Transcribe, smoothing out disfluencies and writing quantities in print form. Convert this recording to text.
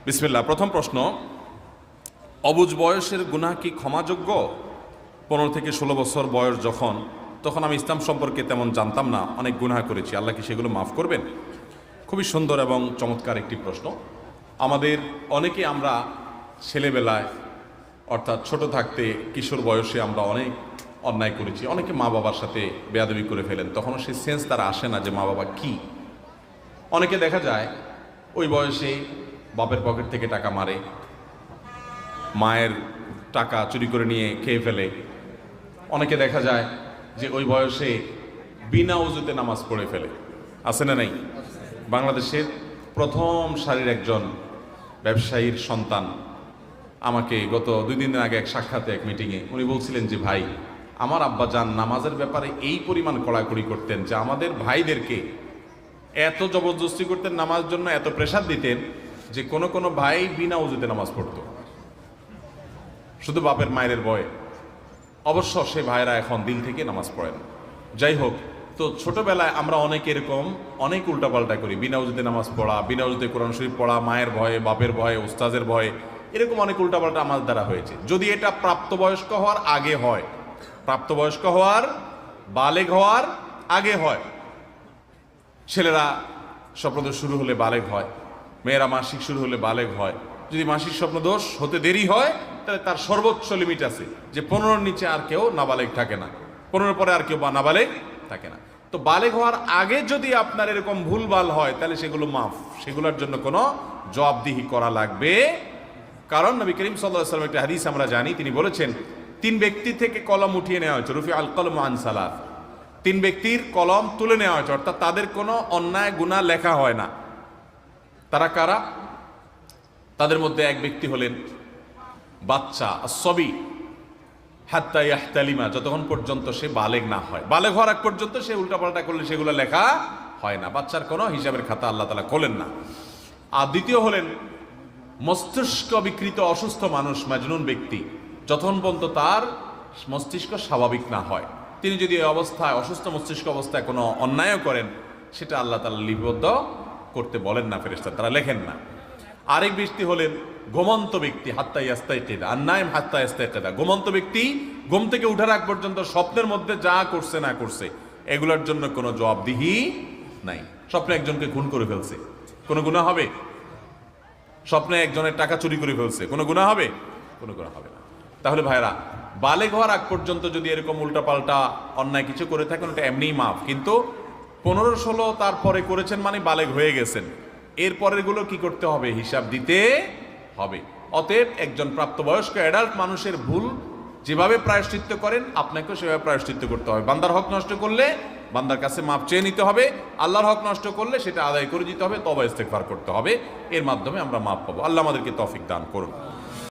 বিসমিল্লাহ। প্রথম প্রশ্ন, অবুঝ বয়সের গুনাহ কি ক্ষমাযোগ্য? 15 থেকে 16 বছর বয়স তখন আমি ইসলাম সম্পর্কে তেমন জানতাম না, অনেক গুনাহ করেছি, আল্লাহ কি সেগুলো মাফ করবেন? খুবই সুন্দর এবং চমৎকার একটি প্রশ্ন। আমাদের আমরা ছেলেবেলায় অর্থাৎ ছোট থাকতে কিশোর বয়সে আমরা অনেক অন্যায় করেছি, অনেকে মা বাবার সাথে বেয়াদবি করে ফেলেন, তখনও সেই সেন্স তার আসে না যে মা বাবা কি। অনেকে দেখা যায় ওই বয়সে বাপের পকেট থেকে টাকা মারে, মায়ের টাকা চুরি করে নিয়ে খেয়ে ফেলে। অনেকে দেখা যায় যে ওই বয়সে বিনা উজুতে নামাজ পড়ে ফেলে। আছে না নাই? বাংলাদেশের প্রথম সারির একজন ব্যবসায়ীর সন্তান আমাকে গত 2 দিন আগে এক সাক্ষাতে, এক মিটিংয়ে উনি বলছিলেন যে ভাই, আমার আব্বাজান নামাজের ব্যাপারে এই পরিমাণ কড়াকড়ি করতেন যে আমাদের ভাইদেরকে এত জবরদস্তি করতেন নামাজ জন্য, এত প্রেসার দিতেন যে কোনো ভাই বিনা উজুতে নামাজ পড়তো শুধু বাপের মায়ের ভয়ে। অবশ্য সে ভাইরা এখন দিল থেকে নামাজ পড়েন। যাই হোক, তো ছোটবেলায় আমরা অনেক এরকম অনেক উল্টাপাল্টা করি, বিনা উজুতে নামাজ পড়া, বিনা উজুতে কোরআন শরীফ পড়া, মায়ের ভয়ে, বাপের ভয়ে, উস্তাজের ভয়ে, এরকম অনেক উল্টাপাল্টা আমার দ্বারা হয়েছে। যদি এটা প্রাপ্তবয়স্ক হওয়ার আগে হয়, প্রাপ্তবয়স্ক হওয়ার, বালেগ হওয়ার আগে হয়, ছেলেরা স্বপ্নদোষ শুরু হলে বালেগ হয়, মেয়েরা মাসিক শুরু হলে বালেগ হয়। যদি মাসিক স্বপ্নদোষ হতে দেরি হয় তাহলে তার সর্বোচ্চ লিমিট আছে যে 15-র নিচে আর কেউ নাবালেগ থাকে না, 15-র পরে আর কেউ নাবালেগ থাকে না। তো বালেগ হওয়ার আগে যদি আপনার এরকম ভুলভাল হয় তাহলে সেগুলো মাফ, সেগুলোর জন্য কোনো জবাবদিহি করা লাগবে। কারণ নবী করিম সাল্লাল্লাহু আলাইহি ওয়াসাল্লাম একটা হাদিস আমরা জানি, তিনি বলেছেন 3 ব্যক্তি থেকে কলম উঠিয়ে নেওয়া হয়েছে, রুফি আল কলম আন সালাত। 3 ব্যক্তির কলম তুলে নেওয়া হয়েছে, অর্থাৎ তাদের কোনো অন্যায় গুনাহ লেখা হয় না। তারা কারা? তাদের মধ্যে এক ব্যক্তি হলেন বাচ্চা, আসবি, হাত্তা ইয়াহতালিমা, যতক্ষণ পর্যন্ত সে বালেগ না হয়। বালেগ হওয়ার আগ পর্যন্ত সে উল্টাপাল্টা করলে সেগুলো লেখা হয় না, বাচ্চার কোনো হিসাবের খাতা আল্লাহ তাআলা খোলেন না। আর দ্বিতীয় হলেন মস্তিষ্ক বিকৃত অসুস্থ মানুষ, মাজনুন ব্যক্তি, যতক্ষণ পর্যন্ত তার মস্তিষ্ক স্বাভাবিক না হয়, তিনি যদি এই অবস্থায়, অসুস্থ মস্তিষ্ক অবস্থায় কোনো অন্যায় করেন, সেটা আল্লাহ তাআলা লিপিবদ্ধ করতে বলেন না, ফেরেশতা তারা লেখেন না। আরেক ব্যক্তি হলেন ঘুমন্ত ব্যক্তি, হাত্তা ইয়াস্তাইকিদা, আন-নাইম হাত্তা ইয়াস্তাইকিদা, ঘুমন্ত ব্যক্তি ঘুম থেকে উঠার আগ পর্যন্ত স্বপ্নের মধ্যে যা করছে না করছে এগুলোর জন্য কোনো জবাবদিহি নাই। স্বপ্নে একজনকে খুন করে ফেলছে, কোনো গুনাহ হবে? স্বপ্নে একজনের টাকা চুরি করে ফেলছে, কোনো গুনাহ হবে? কোনো গুনাহ হবে না। তাহলে ভাইরা, বালেগ হওয়ার আগ পর্যন্ত যদি এরকম উল্টাপাল্টা অন্যায় কিছু করে থাকেন ওটা এমনিই মাফ, কিন্তু 15-16 তারপরে করেছেন মানে বালেগ হয়ে গেছেন, এরপরের গুলো কি করতে হবে? হিসাব দিতে হবে। অতএব একজন প্রাপ্তবয়স্ক অ্যাডাল্ট মানুষের ভুল যেভাবে প্রায়শ্চিত্ত করেন আপনাকেও সেভাবে প্রায়শ্চিত্ত করতে হবে। বান্দার হক নষ্ট করলে বান্দার কাছে মাপ চেয়ে নিতে হবে, আল্লাহর হক নষ্ট করলে সেটা আদায় করে দিতে হবে, তওবা ইস্তেগফার করতে হবে, এর মাধ্যমে আমরা মাপ পাবো। আল্লাহ আমাদেরকে তৌফিক দান করুন।